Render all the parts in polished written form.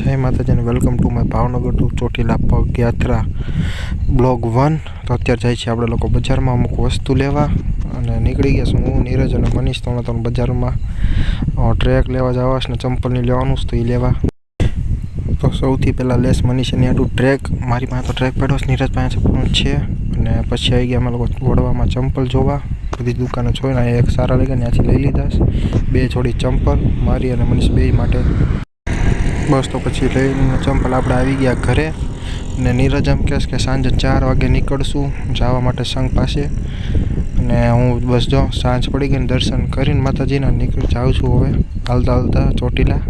જય માતાજી અને welcome to my Bhavnagar to Chotila પગ યાત્રા બ્લોગ 1। તો અત્યારે જાય છે આપણે લોકો બજારમાં અમુક વસ્તુ લેવા અને નીકળી ગયા છું હું, નીરજ અને મનીષ તો બજારમાં ટ્રેક લેવા જવા છે ને ચંપલની લેવાનું છે તો એ લેવા। તો સૌથી પહેલાં લેસ મનીષની આટલું ટ્રેક, મારી પાસે તો ટ્રેક પડ્યો છે, નીરજ પાસે પણ છે। અને પછી આવી ગયા અમે લોકો વડવામાં ચંપલ જોવા, બધી દુકાનો જોઈને એક સારા લાગ્યા ત્યાંથી લઈ લીધા છે 2 જોડી ચંપલ મારી અને મનીષ બે માટે। બસ તો પછી લઈને ચંપલ આપણે આવી ગયા ઘરે અને નીરજ એમ કહેશે કે સાંજે 4 વાગે નીકળશું જવા માટે સંઘ પાસે। અને હું બસ જો સાંજ પડી ગઈ ને દર્શન કરીને માતાજીના નીકળી જાઉં છું હવે હાલતા હાલતા ચોટીલા।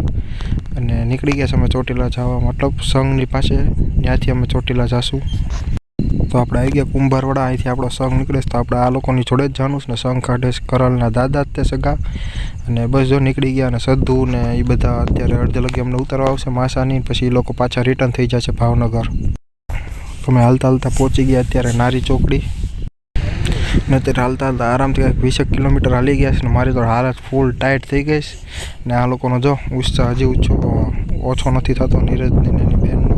અને નીકળી ગયા છે અમે ચોટીલા જવા મતલબ સંઘની પાસે, ત્યાંથી અમે ચોટીલા જઈશું। તો આપણે આવી ગયા કુંભારવાડા, અહીંથી આપણો સંઘ નીકળે તો આપણે આ લોકોની જોડે જ જવાનું છે ને સંઘ કાઢે છે કરલના દાદા જ તે સગા। અને બસ જો નીકળી ગયા અને સદ્ધુ ને એ બધા અત્યારે અડધે લગી અમને ઉતારવા આવશે માસાની, પછી એ લોકો પાછા રિટર્ન થઈ જશે ભાવનગર। તો અમે હાલતા હાલતા પહોંચી ગયા અત્યારે નારી ચોકડી ને અત્યારે હાલતા હાલતા આરામથી કંઈક 20 કિલોમીટર હાલી ગયા છે ને મારી તો હાલત ફૂલ ટાઈટ થઈ ગઈ છે ને આ લોકોનો જો ઉત્સાહ હજી ઓછો નથી થતો નીરજની ને એની બહેનનો।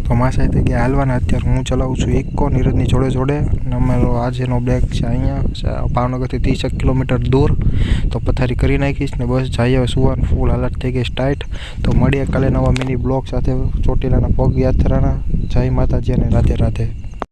તો માસા થઈ ગયા હાલવાના, અત્યારે હું ચલાવું છું ઇક્કો નીરજની જોડે જોડે અને અમારો આજેનો બ્રેક છે અહીંયા ભાવનગરથી 30 કિલોમીટર દૂર। તો પથારી કરી નાખીશ ને બસ જઈએ હવે સુવાનું, ફૂલ હાલત થઈ ગઈ ટાઈટ। તો મળીએ કાલે નવા મિની બ્લોગ સાથે ચોટીલાના પગ યાત્રાના। જય માતાજી અને રાધે રાધે।